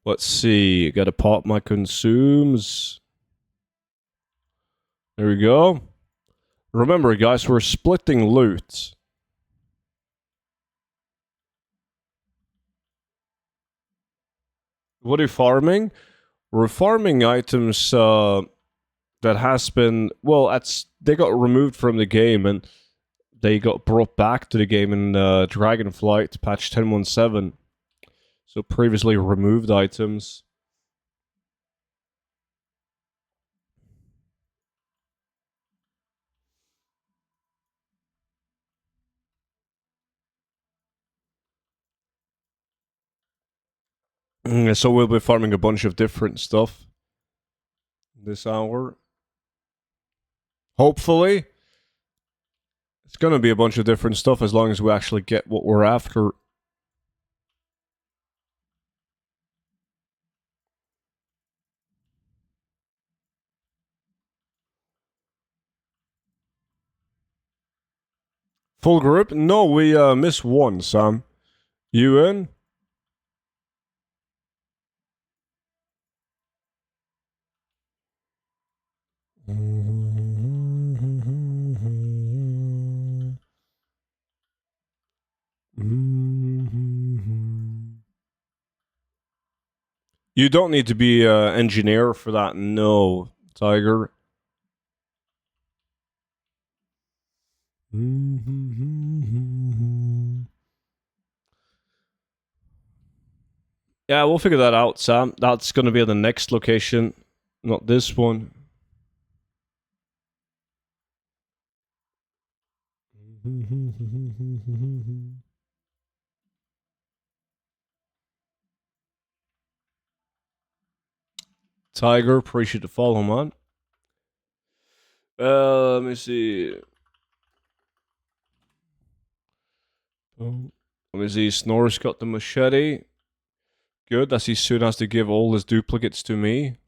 Let's see. Gotta pop my consumes. There we go. Remember, guys, we're splitting loot. What are you farming? We're farming items that has been they got removed from the game and they got brought back to the game in Dragonflight patch 10.17. So previously removed items. So we'll be farming a bunch of different stuff this hour. Hopefully. It's gonna be a bunch of different stuff as long as we actually get what we're after. Full group? No, we missed one, Sam. You in? You don't need to be an engineer for that, no, Tiger. Yeah, we'll figure that out, Sam. That's gonna be the next location, not this one. Tiger, appreciate the follow, man. Let me see. Let me see. Snor's got the machete. Good, as he soon has to give all his duplicates to me.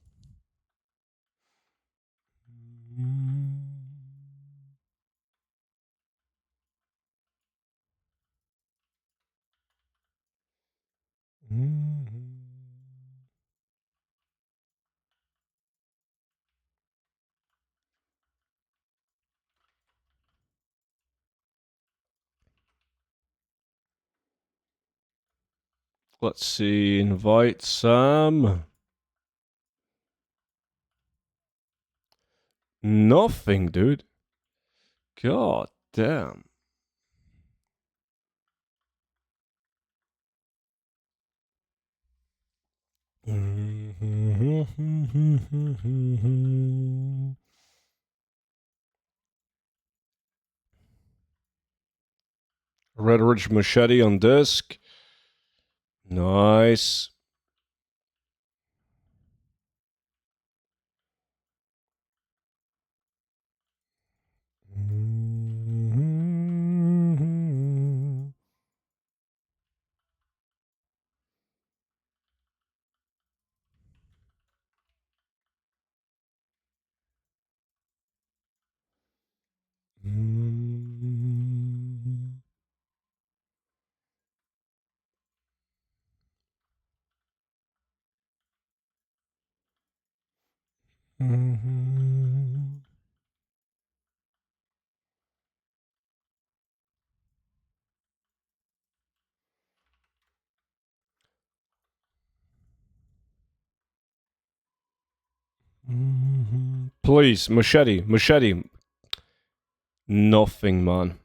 Let's see. Invite Sam. Nothing, dude. God damn. Red Ridge Machete on disc. Nice. Please, machete, machete. Nothing, man.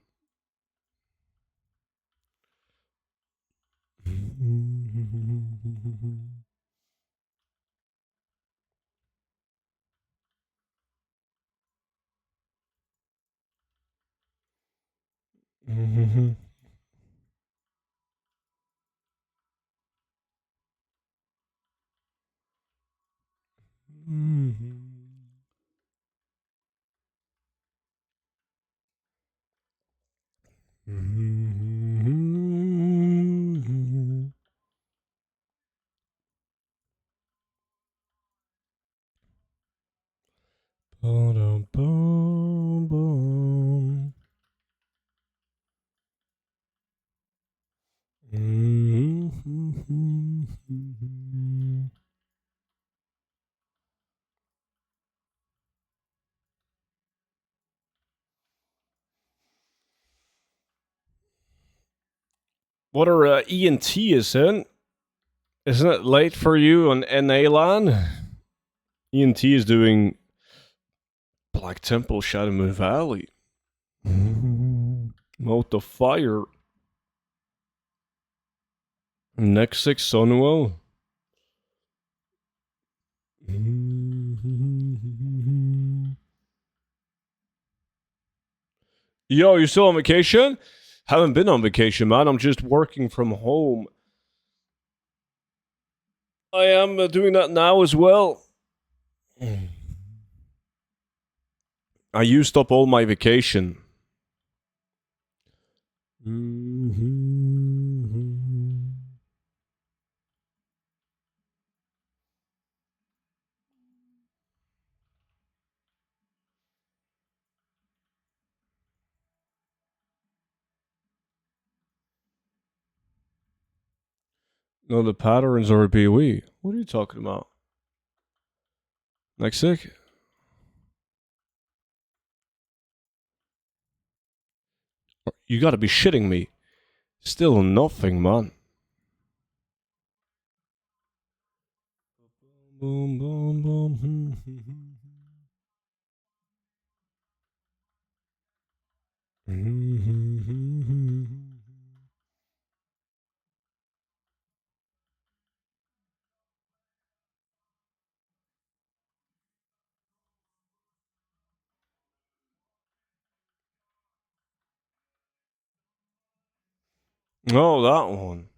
What are ENT is in? Isn't it late for you on NA LAN? ENT is doing Black Temple Shadow Moon Valley. Mode of Fire. Next 6 Sunwell. Yo, you still on vacation? Haven't been on vacation, man. I'm just working from home. I am doing that now as well. I used up all my vacation. No, the patterns are a BOE. What are you talking about? Next sick? You gotta be shitting me. Still nothing, man. Boom, boom, boom. Oh, that one.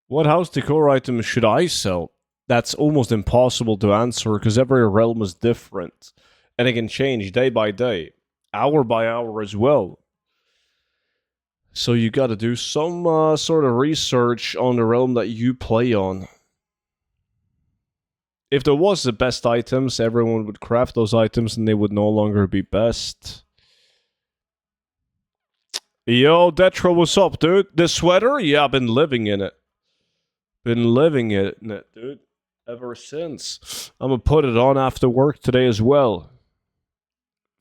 What house decor item should I sell? That's almost impossible to answer because every realm is different. And it can change day by day, hour by hour as well. So you gotta do some sort of research on the realm that you play on. If there was the best items, everyone would craft those items and they would no longer be best. Yo, Detro, what's up, dude? This sweater? Yeah, I've been living in it. Been living in it, dude. Ever since. I'm gonna put it on after work today as well.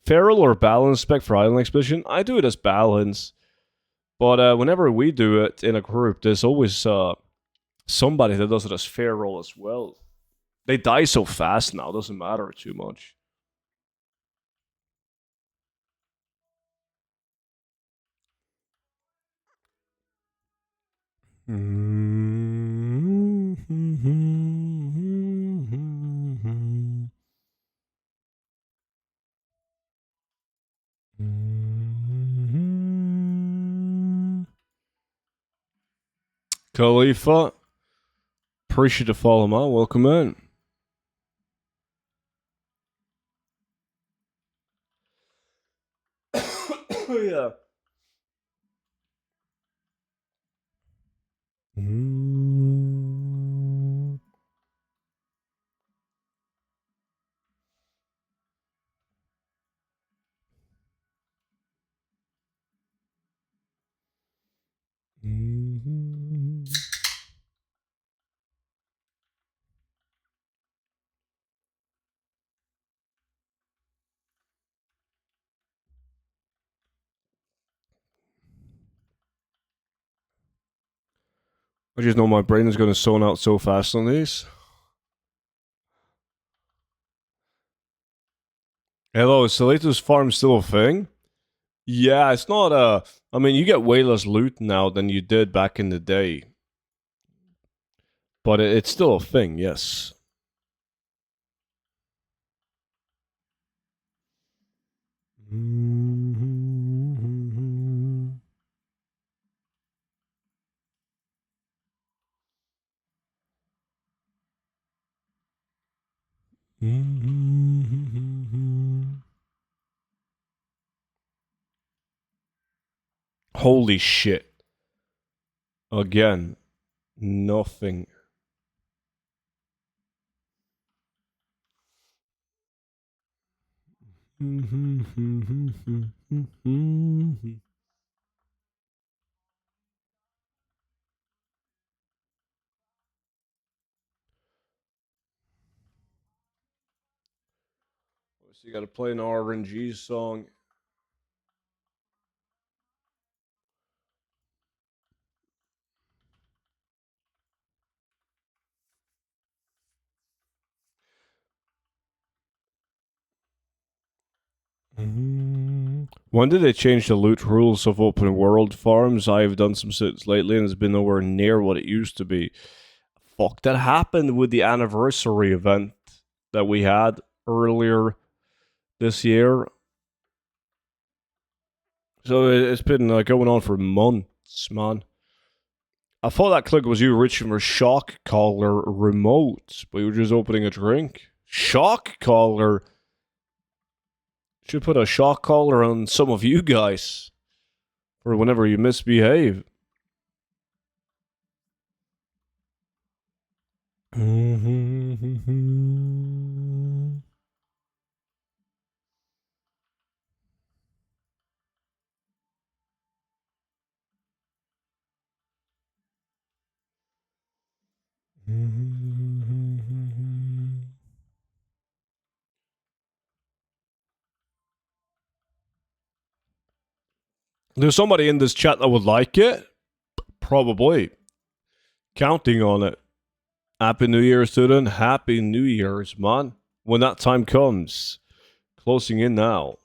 Feral or balance spec for Island Expedition? I do it as balance. But whenever we do it in a group, there's always somebody that does it as feral as well. They die so fast now, doesn't matter too much. Khalifa, appreciate the follow, man. Welcome in. Yeah. I just know my brain is going to zone out so fast on these. Hello, is Salato's farm still a thing? Yeah, it's not a. I mean, you get way less loot now than you did back in the day. But it's still a thing, yes. Holy shit. Again, nothing. So you gotta play an RNG song. When did they change the loot rules of open world farms? I've done some sits lately and it's been nowhere near what it used to be. Fuck, that happened with the anniversary event that we had earlier this year. So it's been going on for months, man. I thought that click was you reaching for shock collar remote, but you were just opening a drink. Shock collar? Should put a shock collar on some of you guys for whenever you misbehave. There's somebody in this chat that would like it. Probably. Counting on it. Happy New Year, student. Happy New Year's, man. When that time comes. Closing in now.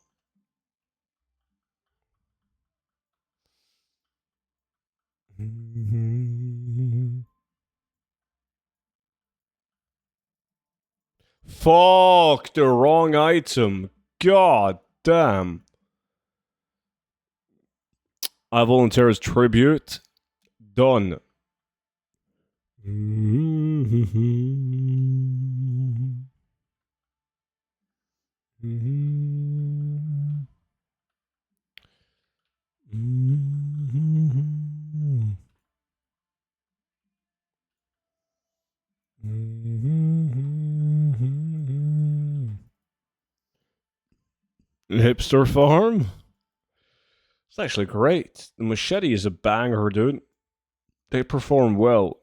Fuck, the wrong item. God damn. I volunteer as tribute. Done. Hipster farm? It's actually great. The machete is a banger, dude. They perform well.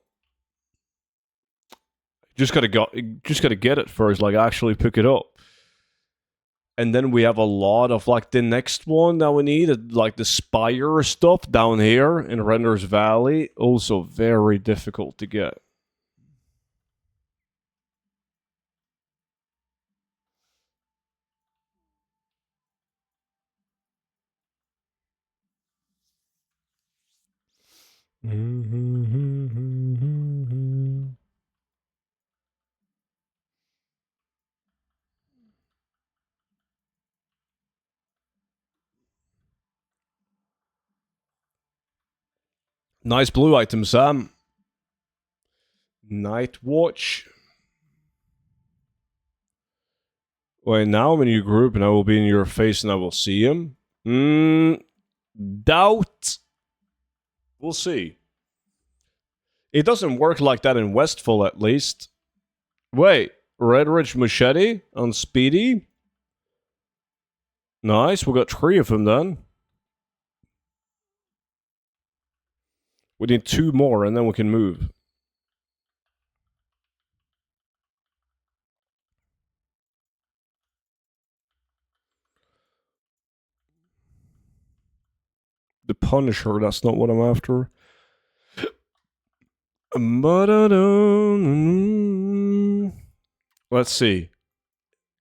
Just gotta get it first, like actually pick it up. And then we have a lot of like the next one that we need, like the spire stuff down here in Render's Valley. Also very difficult to get. Nice blue item, Sam. Night Watch. Wait, now I'm in your group and I will be in your face and I will see him? Doubt. We'll see. It doesn't work like that in Westfall, at least. Wait, Red Ridge Machete on Speedy? Nice, we got 3 of them then. We need 2 more and then we can move. The Punisher, that's not what I'm after. Let's see.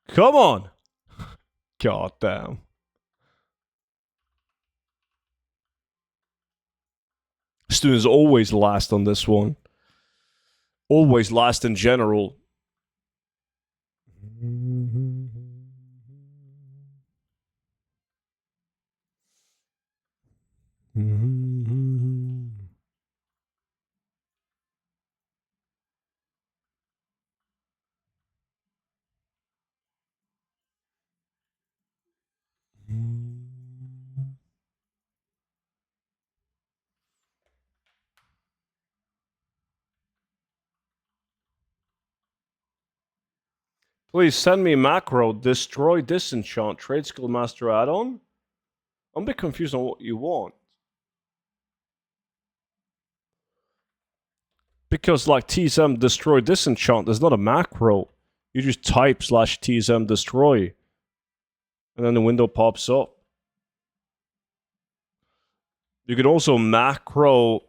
Come on! God damn. Students always last on this one. Always last in general. Please send me macro. Destroy disenchant. Trade skill master add-on. I'm a bit confused on what you want. Because like TSM destroy disenchant, there's not a macro. You just type /TSM destroy. And then the window pops up. You can also macro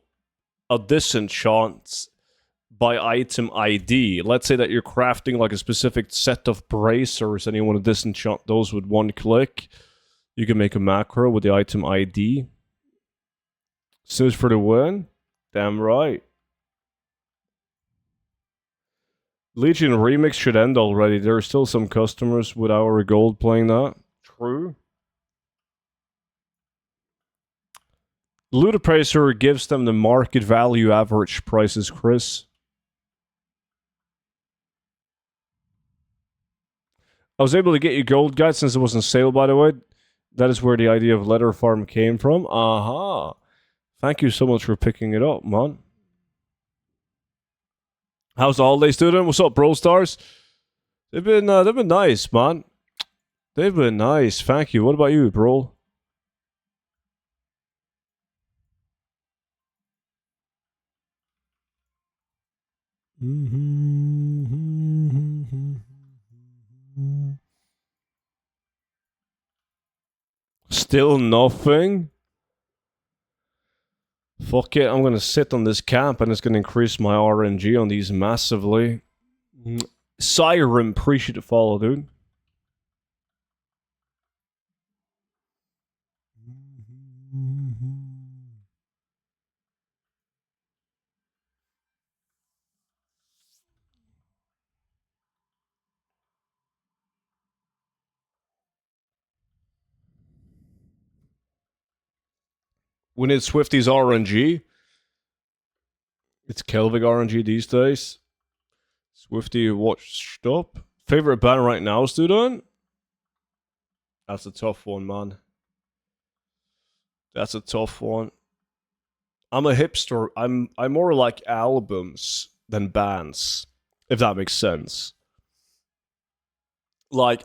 a disenchant by item ID. Let's say that you're crafting like a specific set of bracers and you want to disenchant those with 1 click. You can make a macro with the item ID. Snooze for the win? Damn right. Legion Remix should end already. There are still some customers with our gold playing that. True. Loot Appraiser gives them the market value average prices, Chris. I was able to get you gold, guys, since it was on sale, by the way. That is where the idea of Leather Farm came from. Aha. Thank you so much for picking it up, man. How's the holidays doing? What's up, Brawl Stars? They've been nice, man. They've been nice. Thank you. What about you, bro? Still nothing? Fuck it, I'm gonna sit on this camp and it's gonna increase my RNG on these massively. Siren, appreciate the follow, dude. We need Swifty's RNG. It's Kelvig RNG these days. Swifty watched up. Favorite band right now, student? That's a tough one, man. That's a tough one. I'm a hipster. I'm more like albums than bands, if that makes sense. Like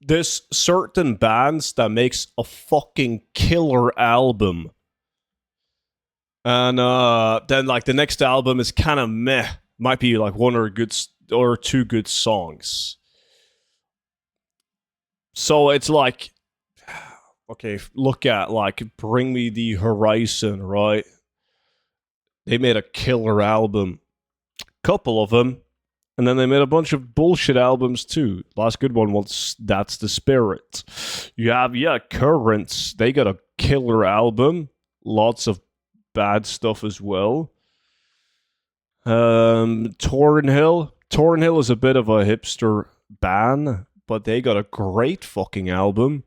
there's certain bands that makes a fucking killer album. And then like the next album is kind of meh. Might be like one or two good songs. So it's like, okay, look at like Bring Me the Horizon, right? They made a killer album. Couple of them. And then they made a bunch of bullshit albums too. Last good one was That's the Spirit. You have, Currents. They got a killer album. Lots of bad stuff as well. Tornhill. Tornhill is a bit of a hipster band, but they got a great fucking album.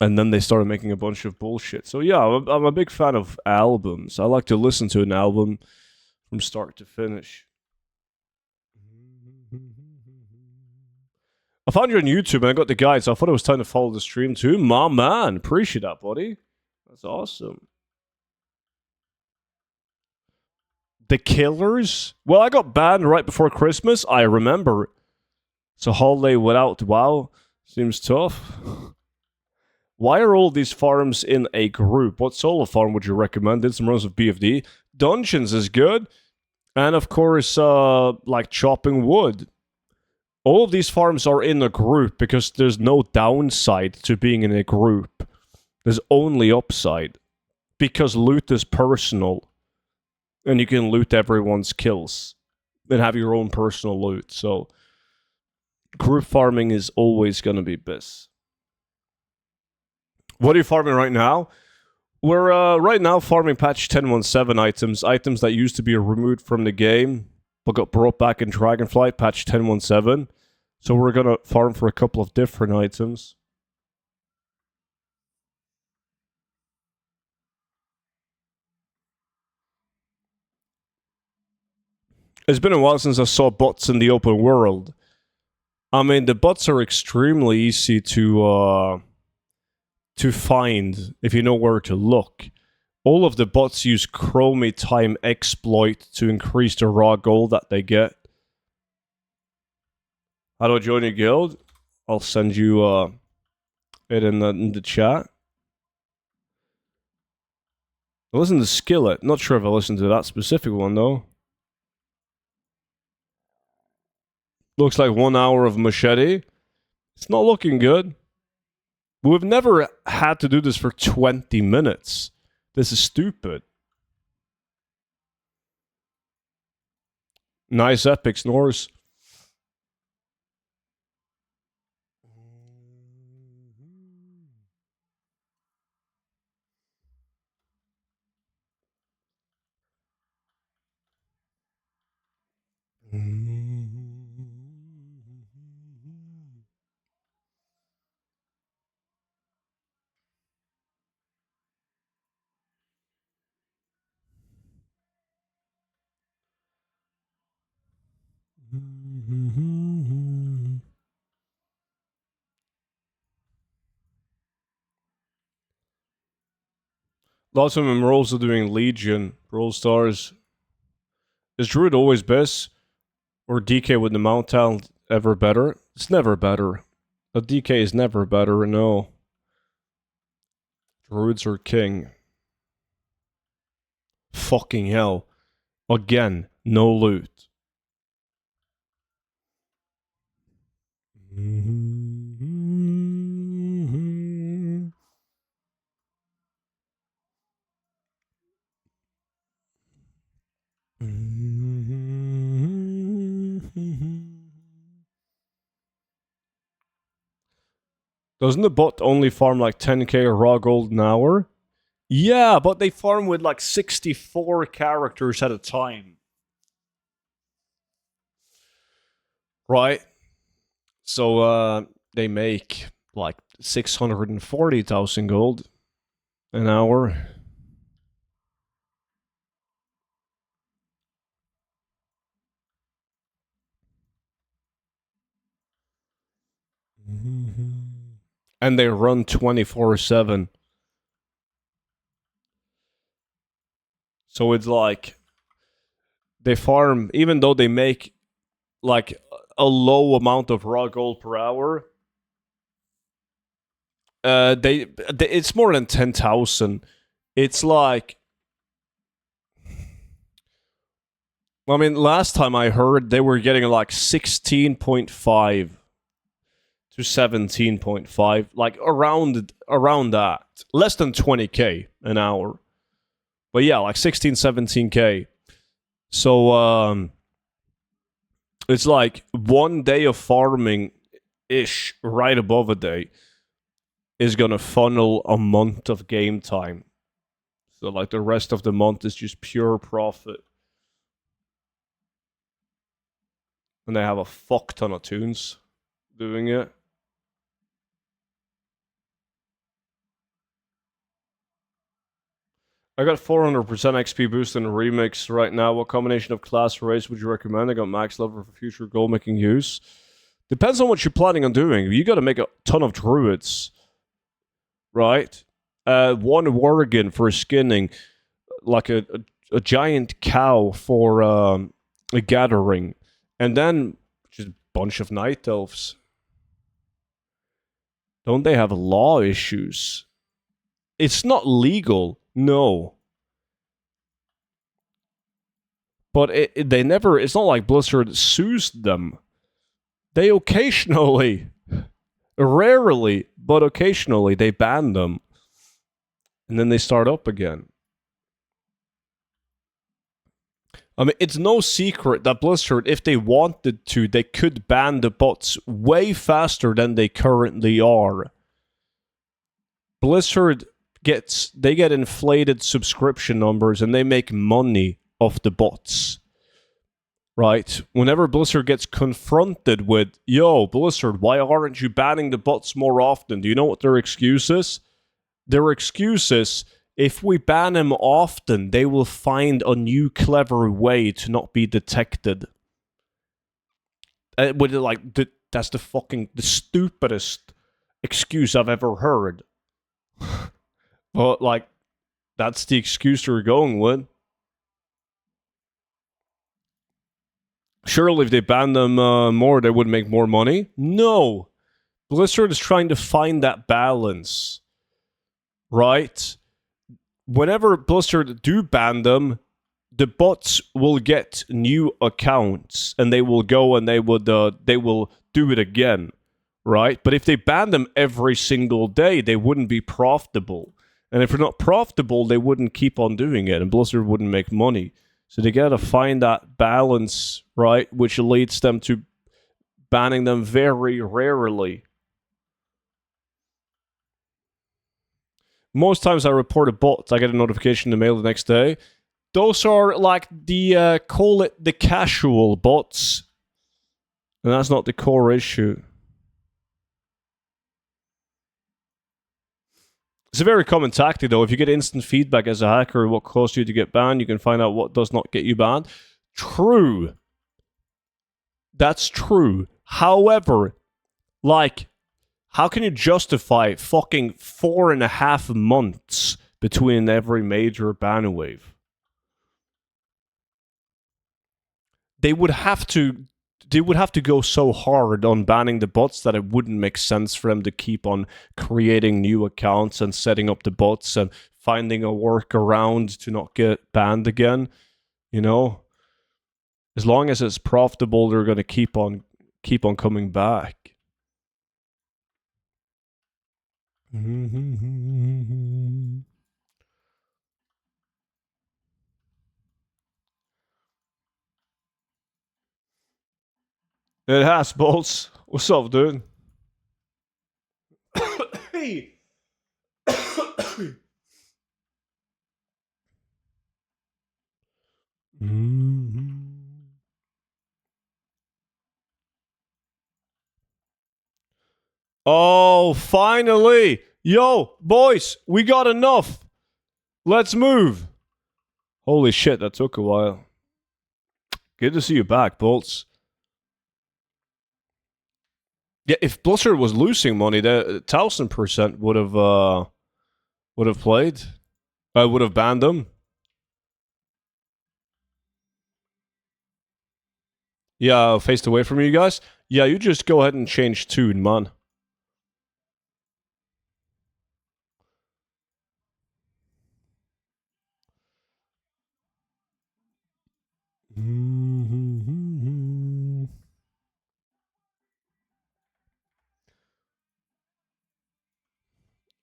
And then they started making a bunch of bullshit. So yeah, I'm a big fan of albums. I like to listen to an album from start to finish. I found you on YouTube and I got the guide, so I thought it was time to follow the stream too. My man, appreciate that, buddy. That's awesome. The Killers? Well, I got banned right before Christmas, I remember. So holiday without WoW seems tough. Why are all these farms in a group? What solo farm would you recommend? Did some runs of BFD. Dungeons is good. And of course, like chopping wood. All of these farms are in a group because there's no downside to being in a group. There's only upside. Because loot is personal. And you can loot everyone's kills. And have your own personal loot. So, group farming is always going to be best. What are you farming right now? We're right now farming patch 10.17 items. Items that used to be removed from the game, but got brought back in Dragonflight, patch 10.17. So we're going to farm for a couple of different items. It's been a while since I saw bots in the open world. I mean, the bots are extremely easy to find if you know where to look. All of the bots use Chromie Time exploit to increase the raw gold that they get. How do I join your guild? I'll send you it in the chat. I listened to Skillet. Not sure if I listened to that specific one, though. Looks like 1 hour of Machete. It's not looking good. We've never had to do this for 20 minutes. This is stupid. Nice epic snores. Lots of them are also doing Legion, Brawl Stars. Is Druid always best? Or DK with the mount talent ever better? It's never better. A DK is never better, no. Druids are king. Fucking hell. Again, no loot. Doesn't the bot only farm like 10k raw gold an hour? Yeah, but they farm with like 64 characters at a time. Right? So, they make like 640,000 gold an hour. And they run 24/7. So it's like they farm, even though they make like a low amount of raw gold per hour. They it's more than 10,000. It's like, I mean, last time I heard they were getting like 16.5 to 17.5, like around that, less than 20k an hour. But yeah, like 16, 17k. So it's like 1 day of farming ish, right above a day, is gonna funnel a month of game time. So like the rest of the month is just pure profit. And they have a fuck ton of tunes doing it. I got 400% XP boost in a remix right now. What combination of class race would you recommend? I got max level for future goal making use. Depends on what you're planning on doing. You gotta make a ton of druids. Right? One worgen for skinning. Like a giant cow for a gathering. And then just a bunch of night elves. Don't they have law issues? It's not legal. No. But they never, it's not like Blizzard sues them. They occasionally, rarely, but occasionally, they ban them. And then they start up again. I mean, it's no secret that Blizzard, if they wanted to, they could ban the bots way faster than they currently are. Blizzard they get inflated subscription numbers and they make money off the bots. Right? Whenever Blizzard gets confronted with, yo, Blizzard, why aren't you banning the bots more often? Do you know what their excuse is? Their excuse is, if we ban them often, they will find a new clever way to not be detected. That's the stupidest excuse I've ever heard. But, like, that's the excuse they're going with. Surely if they banned them more, they would make more money? No. Blizzard is trying to find that balance. Right? Whenever Blizzard do ban them, the bots will get new accounts and they will go and they will do it again. Right? But if they ban them every single day, they wouldn't be profitable. And if they're not profitable, they wouldn't keep on doing it and Blizzard wouldn't make money. So they gotta find that balance, right? Which leads them to banning them very rarely. Most times I report a bot, I get a notification in the mail the next day. Those are like the, call it the casual bots. And that's not the core issue. It's a very common tactic, though. If you get instant feedback as a hacker, what caused you to get banned, you can find out what does not get you banned. True. That's true. However, like, how can you justify fucking 4.5 months between every major ban wave? They would have to go so hard on banning the bots that it wouldn't make sense for them to keep on creating new accounts and setting up the bots and finding a workaround to not get banned again. You know, as long as it's profitable, they're going to keep on coming back. It has, Bolts. What's up, dude? Hey. Oh, finally! Yo, boys, we got enough. Let's move. Holy shit, that took a while. Good to see you back, Bolts. Yeah, if Blizzard was losing money, the 1000% would have played. I would have banned them. Yeah, faced away from you guys. Yeah, you just go ahead and change tune, man.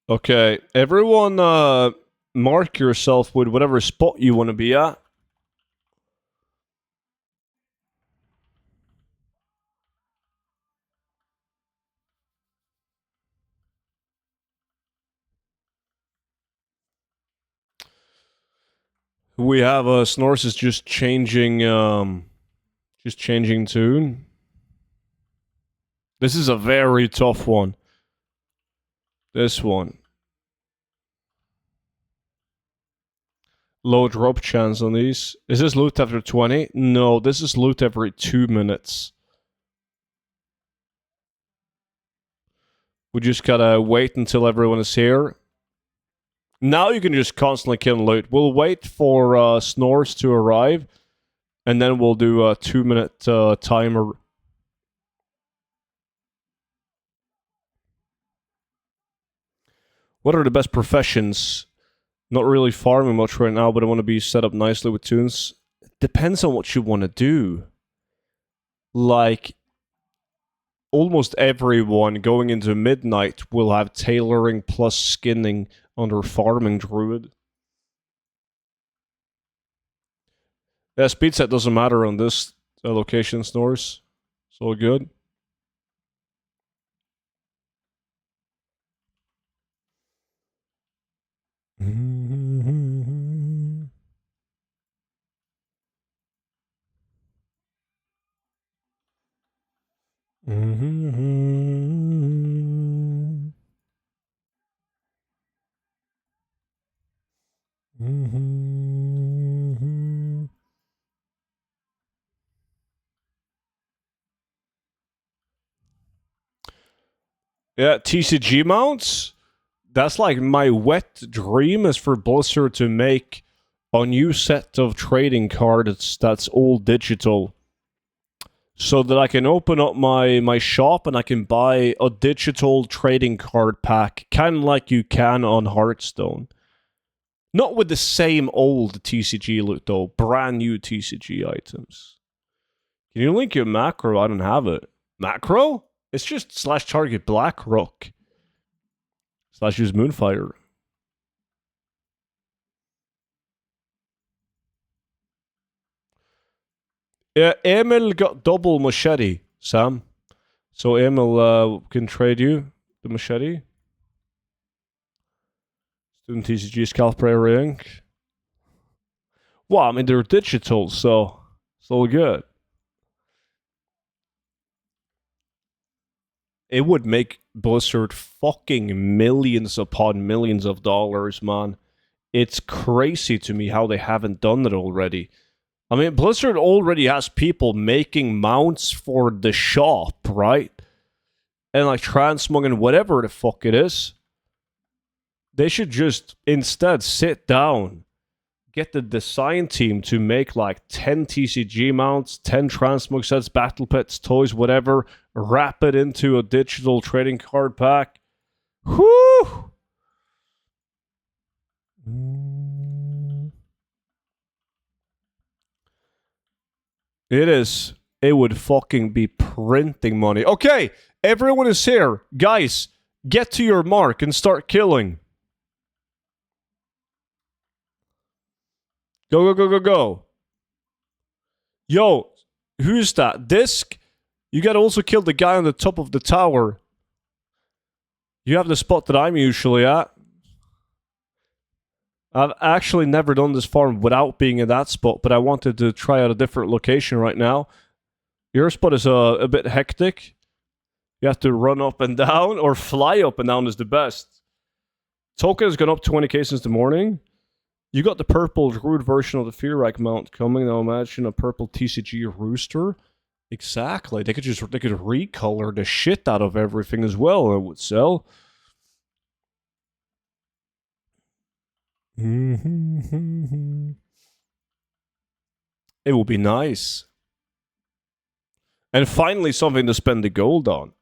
Okay, everyone, mark yourself with whatever spot you want to be at. We have Snorse is just changing tune. This is a very tough one. This one. Low drop chance on these. Is this loot after 20? No, this is loot every 2 minutes. We just gotta wait until everyone is here. Now you can just constantly kill loot. We'll wait for Snores to arrive, and then we'll do a 2-minute timer. What are the best professions? Not really farming much right now, but I want to be set up nicely with tunes. Depends on what you want to do. Like, almost everyone going into midnight will have tailoring plus skinning under farming druid. Yeah, speed set doesn't matter on this location, Snores. It's all good. Yeah, TCG mounts. That's like my wet dream is for Blizzard to make a new set of trading cards that's all digital. So that I can open up my shop and I can buy a digital trading card pack, kind of like you can on Hearthstone. Not with the same old TCG loot though, brand new TCG items. Can you link your macro? I don't have it. Macro? It's just / target Blackrock / use Moonfire. Yeah, Emil got double machete, Sam. So Emil can trade you the machete. Student TCG Scalp Prayer Ink. Well, I mean, they're digital, so it's all good. It would make Blizzard fucking millions upon millions of dollars, man. It's crazy to me how they haven't done it already. I mean, Blizzard already has people making mounts for the shop, right? And like transmugging whatever the fuck it is. They should just instead sit down, get the design team to make like 10 TCG mounts, 10 transmog sets, battle pets, toys, whatever, wrap it into a digital trading card pack. Whew! It is. It would fucking be printing money. Okay, everyone is here. Guys, get to your mark and start killing. Go, go, go, go, go. Yo, who's that? Disc? You gotta also kill the guy on the top of the tower. You have the spot that I'm usually at. I've actually never done this farm without being in that spot, but I wanted to try out a different location right now. Your spot is a bit hectic. You have to run up and down, or fly up and down is the best. Token has gone up 20k since the morning. You got the purple Druid version of the Fearrack mount coming. Now imagine a purple TCG Rooster. Exactly. They could recolor the shit out of everything as well, and it would sell. It will be nice. And finally something to spend the gold on.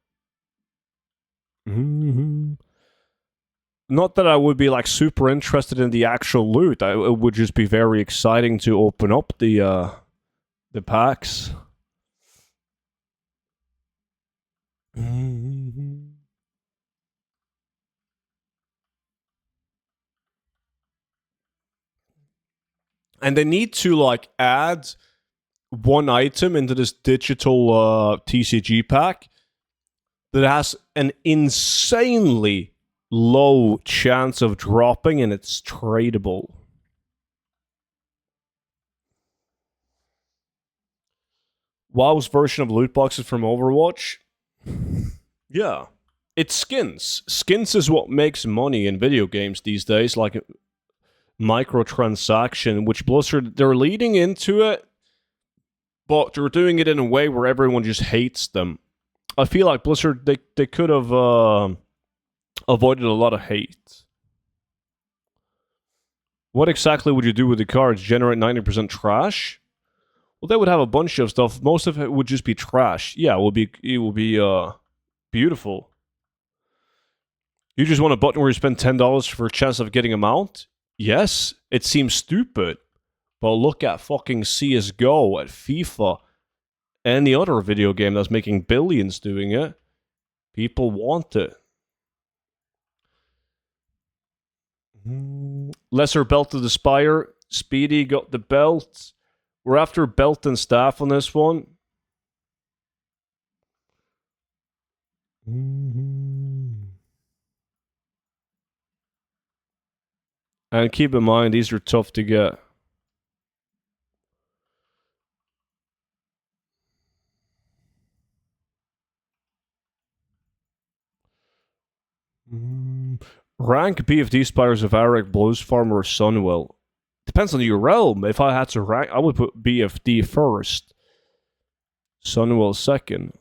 Not that I would be like super interested in the actual loot. It would just be very exciting to open up the packs. And they need to like add one item into this digital TCG pack that has an insanely low chance of dropping, and it's tradable. WoW's version of loot boxes from Overwatch? Yeah. It's skins. Skins is what makes money in video games these days, like microtransaction, which Blizzard, they're leading into it, but they're doing it in a way where everyone just hates them. I feel like Blizzard, they could have avoided a lot of hate. What exactly would you do with the cards? Generate 90% trash? Well, they would have a bunch of stuff. Most of it would just be trash. Yeah, it will be beautiful. You just want a button where you spend $10 for a chance of getting a mount? Yes, it seems stupid. But look at fucking CSGO, at FIFA, any other video game that's making billions doing it. People want it. Lesser belt of the Spire. Speedy got the belt. We're after belt and staff on this one. And keep in mind, these are tough to get. Rank BFD Spires of Arik, Bluesfarm, or Sunwell. Depends on your realm. If I had to rank, I would put BFD first. Sunwell second.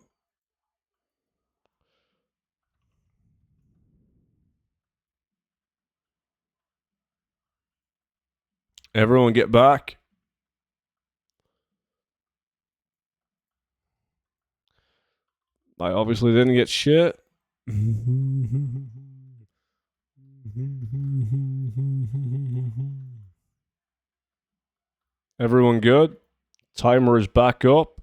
Everyone get back. I obviously didn't get shit. Everyone good? Timer is back up.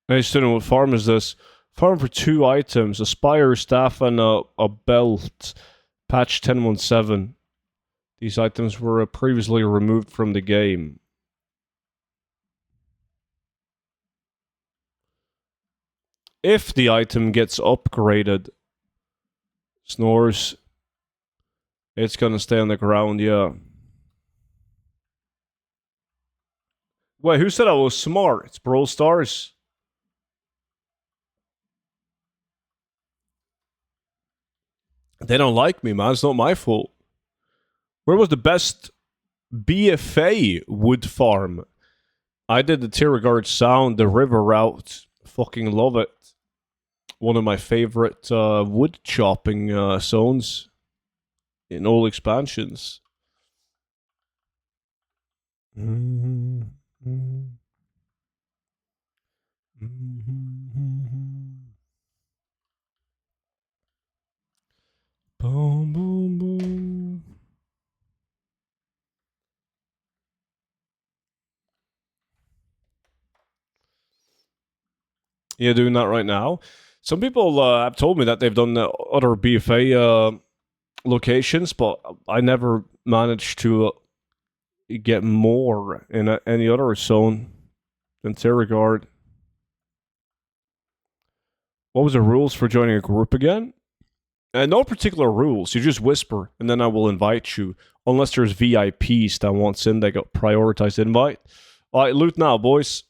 Hey, student, what farm is this? Farm for 2 items, a spire, staff, and a belt. Patch 10.17. These items were previously removed from the game. if the item gets upgraded, snores, it's gonna stay on the ground, yeah. Wait, who said I was smart? It's Brawl Stars. They don't like me, man. It's not my fault. Where was the best BFA wood farm? I did the Tiragard Sound, the river route. Fucking love it. One of my favorite wood chopping zones in all expansions. Boom, boom, boom. Yeah, doing that right now. Some people have told me that they've done other BFA locations, but I never managed to get more in any other zone than Terragard. What was the rules for joining a group again? No particular rules. You just whisper, and then I will invite you. Unless there's VIPs that wants in, they got prioritized invite. All right, loot now, boys.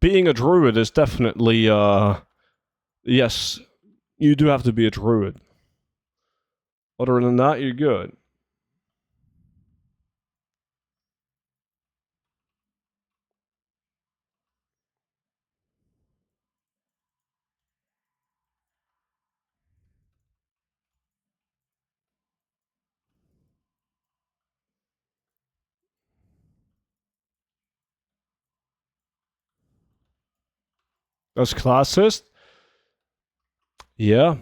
Being a druid is definitely, yes, you do have to be a druid. Other than that, you're good. That's classist. Yeah,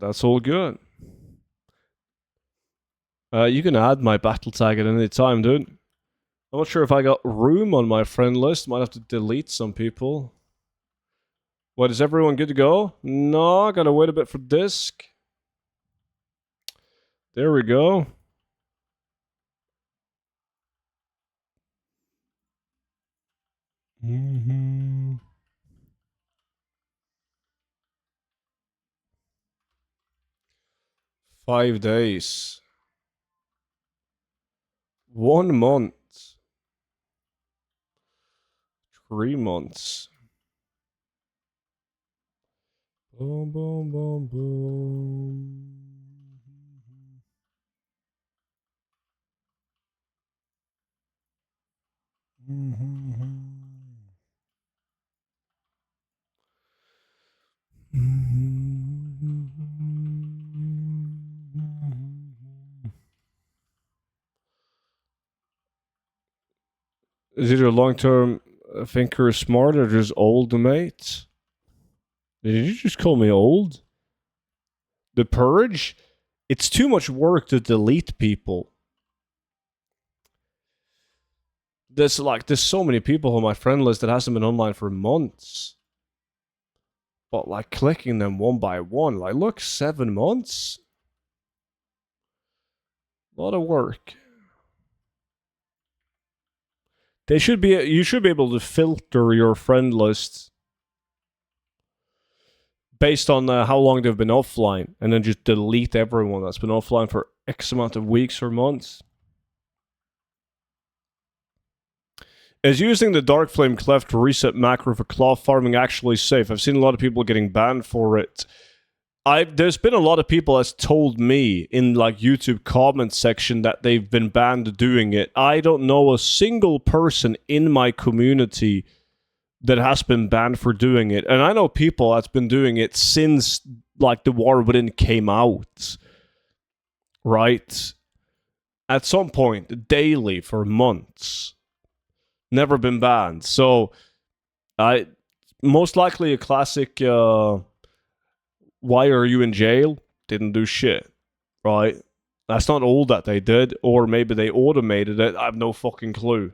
that's all good. You can add my battle tag at any time, dude. I'm not sure if I got room on my friend list. Might have to delete some people. What, is everyone good to go? No, gotta wait a bit for disc. There we go. Mm-hmm. 5 days. 1 month. 3 months. Boom, boom, boom, boom. Is it a long-term thinker smart or just old, mate? Did you just call me old? The Purge? It's too much work to delete people. There's so many people on my friend list that hasn't been online for months. But like clicking them one by one, like look, 7 months? A lot of work. You should be able to filter your friend list based on how long they've been offline, and then just delete everyone that's been offline for X amount of weeks or months. Is using the Dark Flame Cleft reset macro for claw farming actually safe? I've seen a lot of people getting banned for it. There's been a lot of people that's told me in like YouTube comment section that they've been banned doing it. I don't know a single person in my community that has been banned for doing it. And I know people that's been doing it since like the War Within came out. Right? At some point, daily for months. Never been banned. So I most likely a classic why are you in jail? Didn't do shit. Right? That's not all that they did, or maybe they automated it. I have no fucking clue.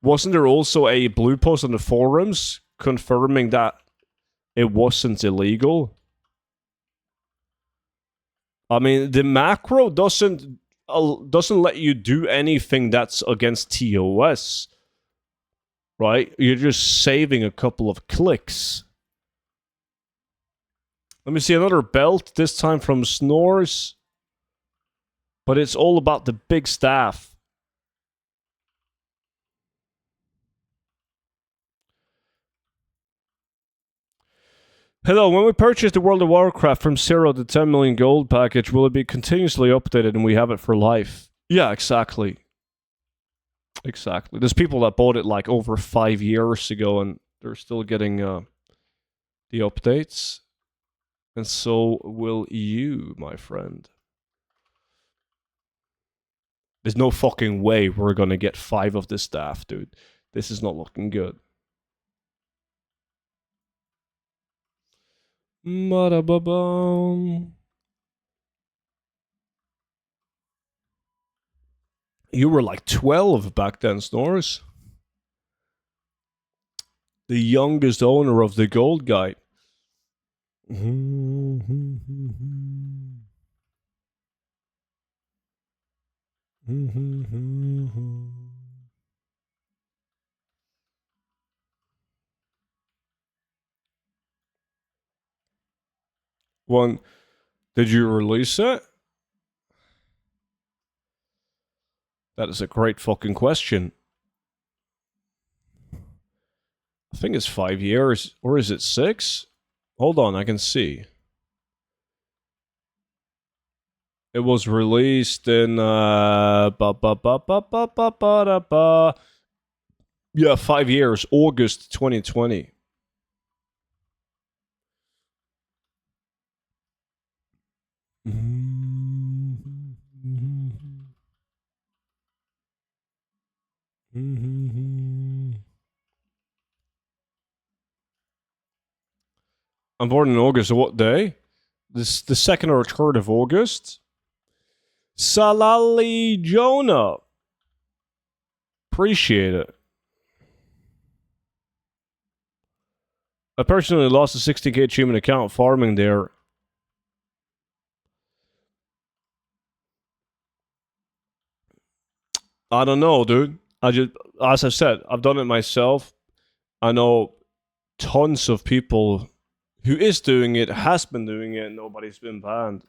Wasn't there also a blue post on the forums confirming that it wasn't illegal. I mean, the macro doesn't let you do anything that's against TOS, right? You're just saving a couple of clicks. Let me see another belt, this time from Snores. But it's all about the big staff. Hello, when we purchase the World of Warcraft from 0 to 10 million gold package, will it be continuously updated and we have it for life? Yeah, exactly. Exactly. There's people that bought it like over 5 years ago and they're still getting the updates. And so will you, my friend. There's no fucking way we're gonna get 5 of this staff, dude. This is not looking good. Ba-da-ba-bum. You were like 12 back then, Snores. The youngest owner of the gold guide. One, did you release it? That is a great fucking question. I think it's 5 years, or is it 6? Hold on, I can see. It was released in yeah, 5 years, August 2020. I'm born in August. So what day? This the 2nd or 3rd of August. Salali Jonah. Appreciate it. I personally lost a 60k achievement account farming there. I don't know, dude. As I said, I've done it myself. I know tons of people who is doing it, has been doing it, and nobody's been banned.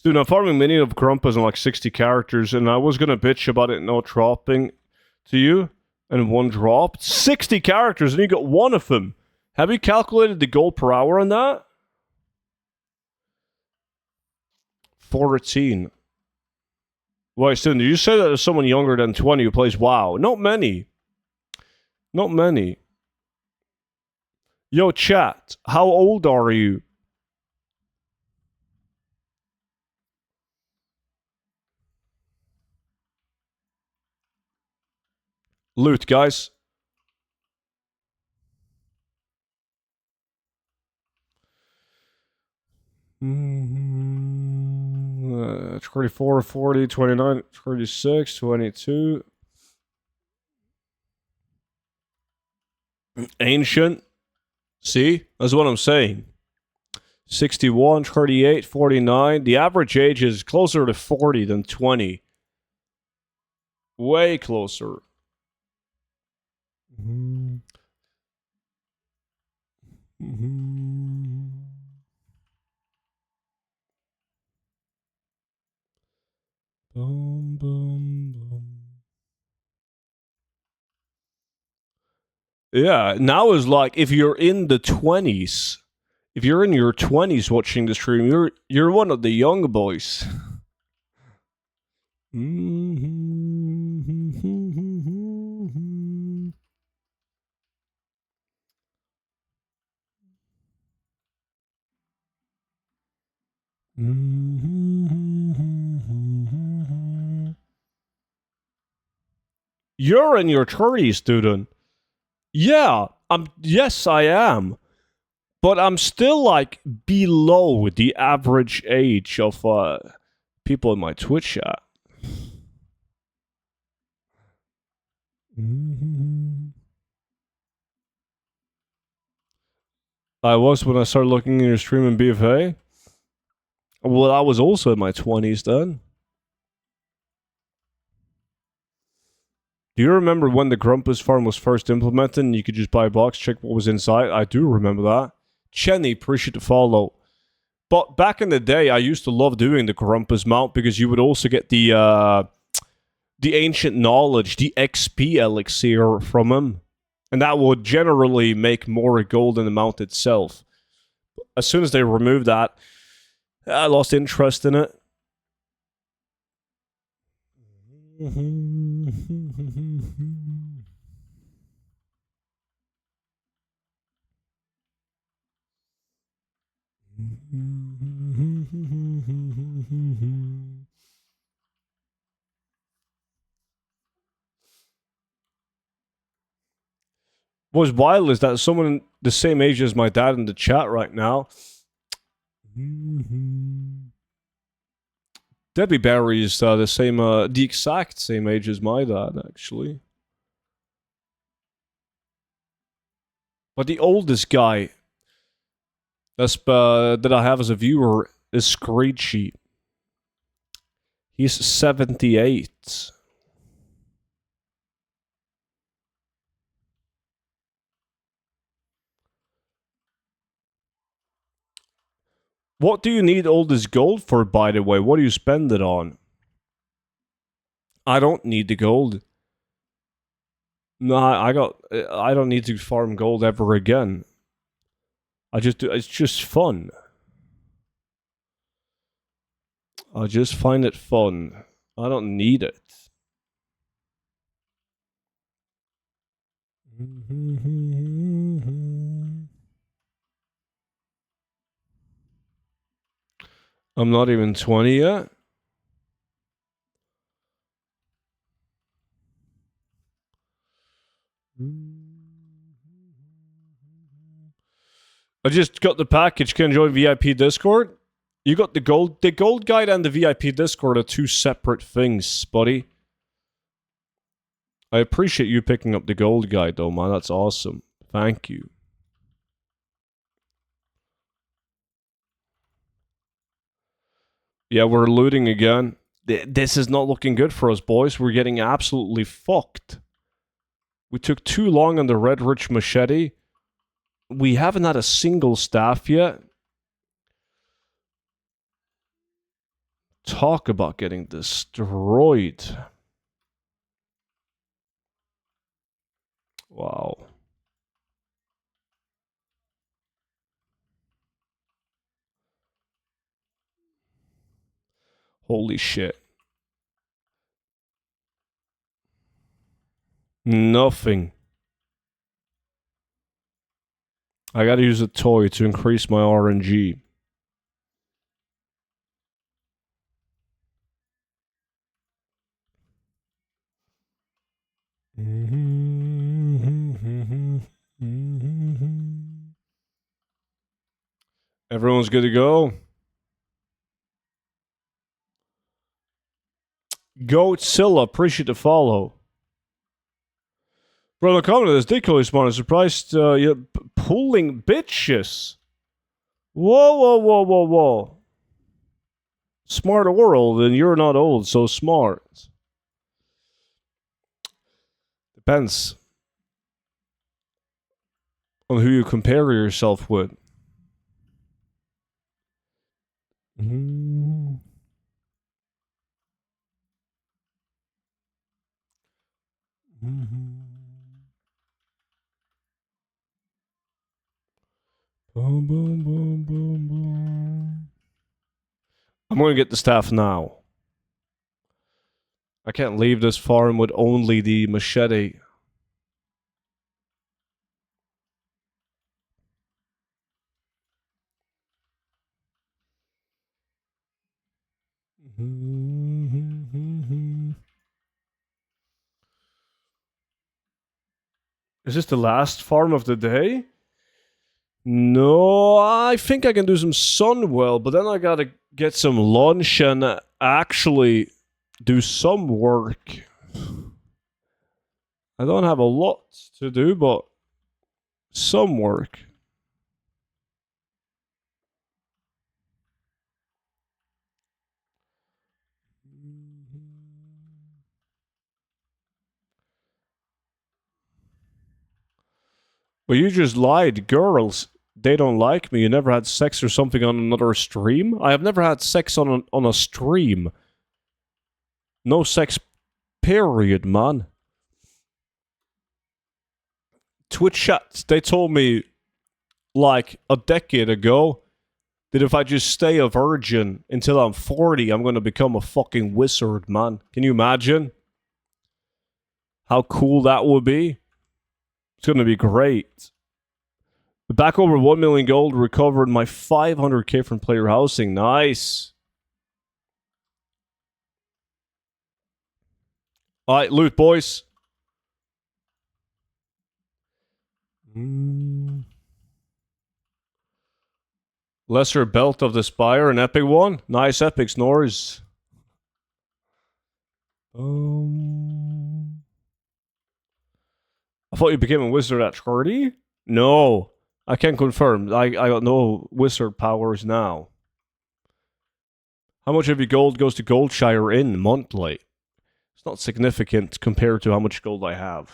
Dude, I'm farming many of Grumpus in like 60 characters, and I was gonna bitch about it not dropping to you, and one dropped. 60 characters, and you got one of them. Have you calculated the gold per hour on that? 14. Wait, Stu, did you say that there's someone younger than 20 who plays WoW? Not many. Not many. Yo, chat, how old are you? Loot, guys. Mm-hmm. 24, 40, 29, 36, 22. Ancient. See? That's what I'm saying. 61, 38, 49. The average age is closer to 40 than 20. Way closer. Mm-hmm. Mm-hmm. Boom, boom, boom. Yeah, now is like if you're in the 20s, if you're in your 20s watching the stream, you're one of the young boys. You're in your 30s, student. Yeah, yes, I am. But I'm still like below the average age of people in my Twitch chat. I was when I started looking in your stream in BFA. Well, I was also in my 20s then. Do you remember when the Grumpus farm was first implemented and you could just buy a box, check what was inside? I do remember that. Chenny, appreciate the follow. But back in the day, I used to love doing the Grumpus mount because you would also get the ancient knowledge, the XP elixir from him. And that would generally make more gold than the mount itself. As soon as they removed that, I lost interest in it. What's wild is that someone the same age as my dad in the chat right now. Debbie Barry is the exact same age as my dad, actually. But the oldest guy that I have as a viewer is Screechy. He's 78. What do you need all this gold for, by the way? What do you spend it on? I don't need the gold. No, I don't need to farm gold ever again. It's just fun. I just find it fun. I don't need it. I'm not even 20 yet. I just got the package. Can join VIP Discord. You got the gold. The gold guide and the VIP Discord are two separate things, buddy. I appreciate you picking up the gold guide, though, man. That's awesome. Thank you. Yeah, we're looting again. This is not looking good for us, boys. We're getting absolutely fucked. We took too long on the Red Rich Machete. We haven't had a single staff yet. Talk about getting destroyed. Wow. Holy shit. Nothing. I gotta use a toy to increase my RNG. Everyone's good to go. Goatzilla, appreciate the follow. Bro, the comment is decoy smart. I'm surprised you're pulling bitches. Whoa. Smart world, and you're not old, so smart. Depends on who you compare yourself with. Boom, boom, boom, boom, boom. I'm gonna get the staff now. I can't leave this farm with only the machete. Is this the last farm of the day? No, I think I can do some Sunwell, but then I gotta get some lunch and actually do some work. I don't have a lot to do, but some work. Well, you just lied. Girls, they don't like me. You never had sex or something on another stream? I have never had sex on a stream. No sex, period, man. Twitch chat, they told me like a decade ago that if I just stay a virgin until I'm 40, I'm going to become a fucking wizard, man. Can you imagine how cool that would be? It's going to be great. Back over 1 million gold, recovered my 500k from player housing. Nice. Alright, loot, boys. Lesser belt of the spire, an epic one. Nice epic snores. I thought you became a wizard at 30? No. I can confirm. I got no wizard powers now. How much of your gold goes to Goldshire Inn monthly? It's not significant compared to how much gold I have.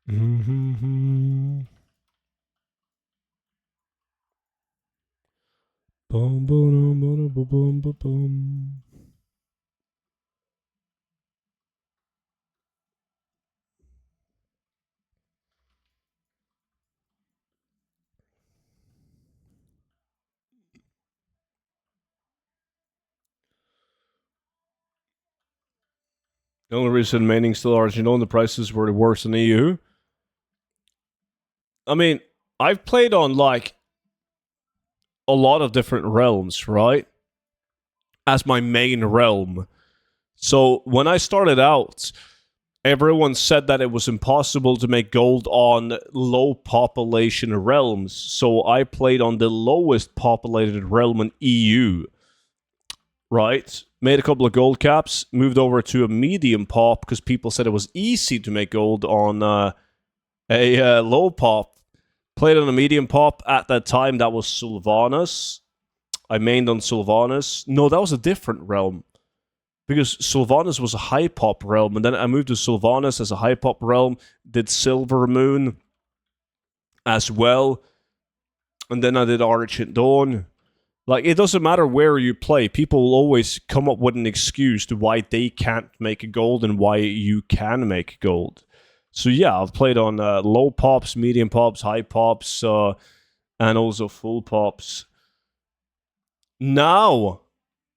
Mm-hmm. Bum, bum, bum, bum, bum, bum. The only reason mining still Argentine, the prices were worse than EU. I mean, I've played on like a lot of different realms, right? As my main realm. So when I started out, everyone said that it was impossible to make gold on low population realms. So I played on the lowest populated realm in EU. Right? Made a couple of gold caps, moved over to a medium pop because people said it was easy to make gold on a low pop. Played on a medium pop at that time. That was Sylvanas. I mained on Sylvanas. No, that was a different realm because Sylvanas was a high pop realm, and then I moved to Sylvanas as a high pop realm. Did Silver Moon as well, and then I did Argent Dawn. Like, it doesn't matter where you play. People will always come up with an excuse to why they can't make gold and why you can make gold. So yeah, I've played on low pops, medium pops, high pops, and also full pops. Now,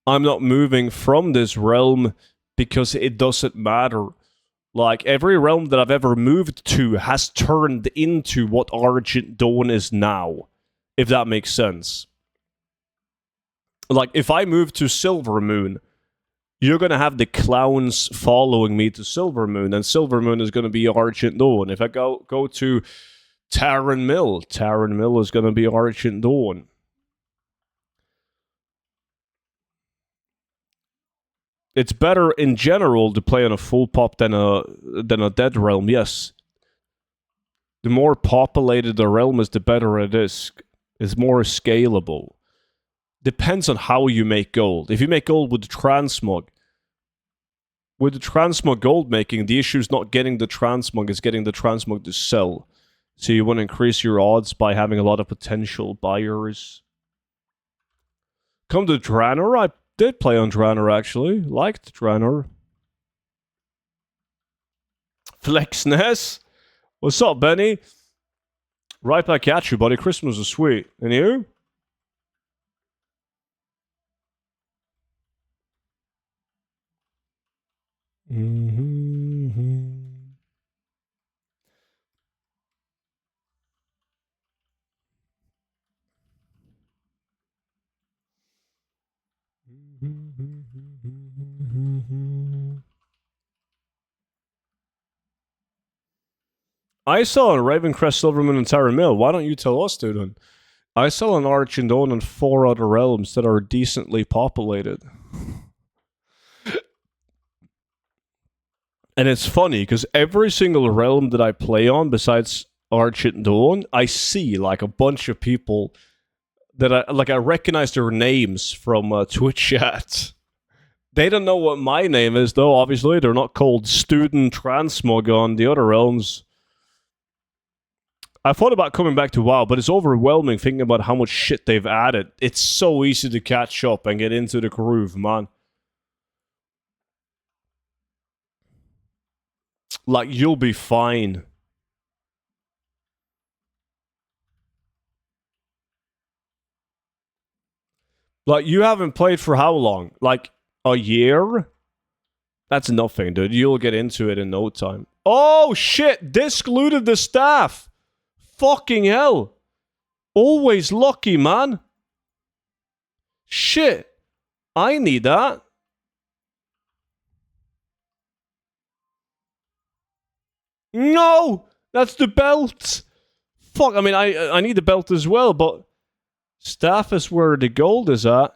I'm not moving from this realm because it doesn't matter. Like, every realm that I've ever moved to has turned into what Argent Dawn is now, if that makes sense. Like, if I move to Silver Moon, you're going to have the clowns following me to Silver Moon, and Silver Moon is going to be Argent Dawn. If I go to Tarren Mill is going to be Argent Dawn. It's better in general to play on a full pop than a dead realm, yes. The more populated the realm is, the better it is. It's more scalable. Depends on how you make gold. If you make gold with the transmog, gold making, the issue is not getting the transmog, it's getting the transmog to sell. So you want to increase your odds by having a lot of potential buyers. Come to Draenor. I did play on Draenor, actually. Liked Draenor. Flexness. What's up, Benny? Right back at you, buddy. Christmas was sweet. And you? Mm-hmm. I sell on Ravencrest, Silvermoon, and Tarren Mill. Why don't you tell us, dude? I sell on Argent Dawn and 4 other realms that are decently populated. And it's funny, because every single realm that I play on, besides Argent Dawn, I see, like, a bunch of people that I recognize their names from Twitch chat. They don't know what my name is, though, obviously. They're not called Student Transmog on the other realms. I thought about coming back to WoW, but it's overwhelming thinking about how much shit they've added. It's so easy to catch up and get into the groove, man. Like, you'll be fine. Like, you haven't played for how long? Like, a year? That's nothing, dude. You'll get into it in no time. Oh, shit! Disc looted the staff! Fucking hell! Always lucky, man. Shit. I need that. No! That's the belt! Fuck, I mean, I need the belt as well, but... Staff is where the gold is at.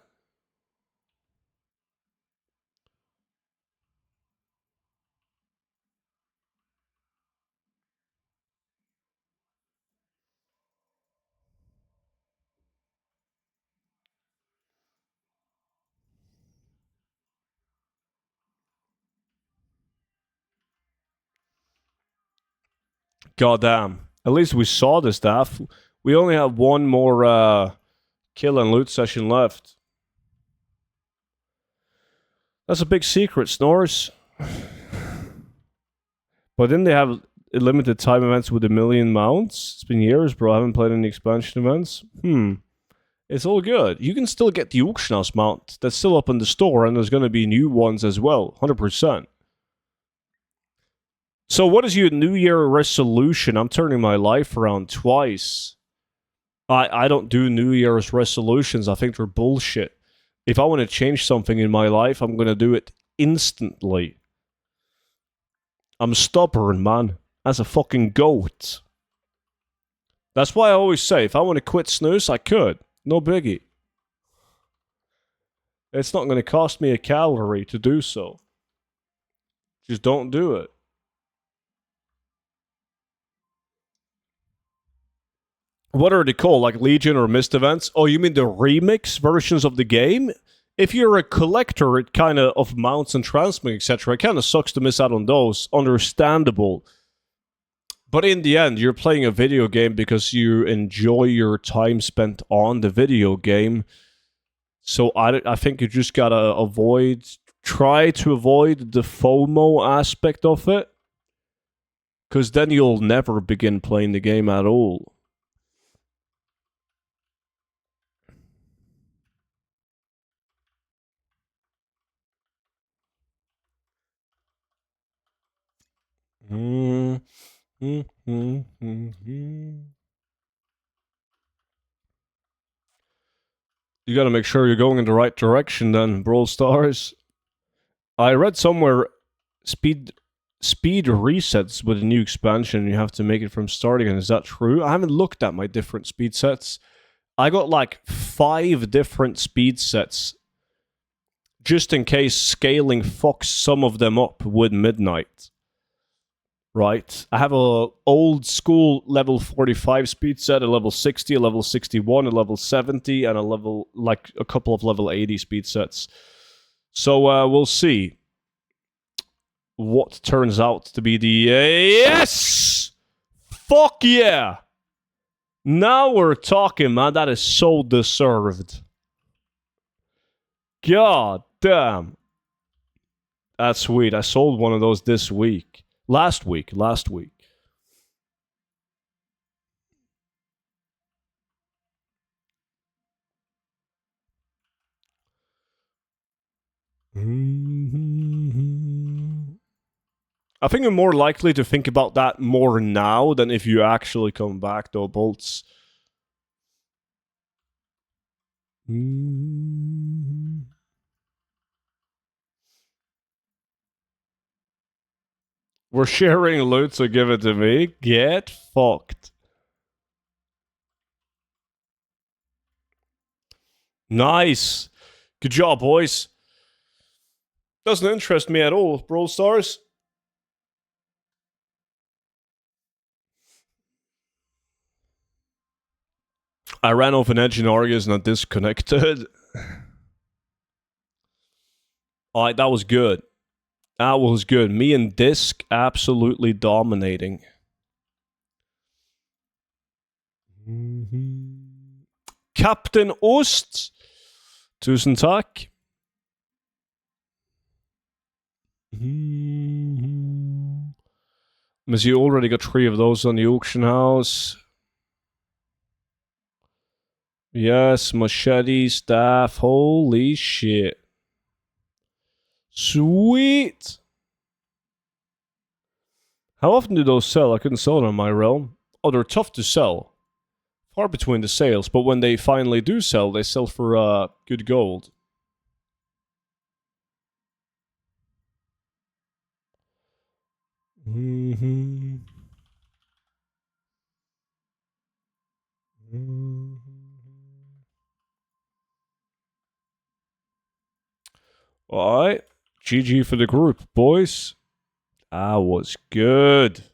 Goddamn. At least we saw the staff. We only have one more kill and loot session left. That's a big secret, Snores. But then they have limited time events with 1,000,000 mounts. It's been years, bro. I haven't played any expansion events. It's all good. You can still get the auction house mount. That's still up in the store, and there's going to be new ones as well. 100%. So what is your New Year resolution? I'm turning my life around twice. I don't do New Year's resolutions. I think they're bullshit. If I want to change something in my life, I'm going to do it instantly. I'm stubborn, man. As a fucking goat. That's why I always say, if I want to quit snooze, I could. No biggie. It's not going to cost me a calorie to do so. Just don't do it. What are they called? Like Legion or Mist events? Oh, you mean the remix versions of the game? If you're a collector, it kind of mounts and transmog, etc., it kind of sucks to miss out on those. Understandable. But in the end, you're playing a video game because you enjoy your time spent on the video game. So I think you just gotta try to avoid the FOMO aspect of it. Because then you'll never begin playing the game at all. You gotta make sure you're going in the right direction then, Brawl Stars. I read somewhere speed resets with a new expansion. You have to make it from start again. Is that true? I haven't looked at my different speed sets. I got like 5 different speed sets just in case scaling fucks some of them up with Midnight. Right? I have a old school level 45 speed set, a level 60, a level 61, a level 70, and a couple of level 80 speed sets. So we'll see what turns out to be the yes! Fuck yeah! Now we're talking, man. That is so deserved. God damn. That's sweet. I sold one of those this week. Last week. I think I'm more likely to think about that more now than if you actually come back, though, Bolts. We're sharing loot, so give it to me. Get fucked. Nice. Good job, boys. Doesn't interest me at all, Brawl Stars. I ran off an edge in Argus and I disconnected. Alright, that was good. That was good. Me and Disc absolutely dominating. Captain Ost. Tusen tack. As you already got 3 of those on the auction house. Yes, machete, staff. Holy shit. Sweet. How often do those sell? I couldn't sell them in my realm. Oh, they're tough to sell. Far between the sales, but when they finally do sell, they sell for good gold. Alright. GG for the group, boys. That was good.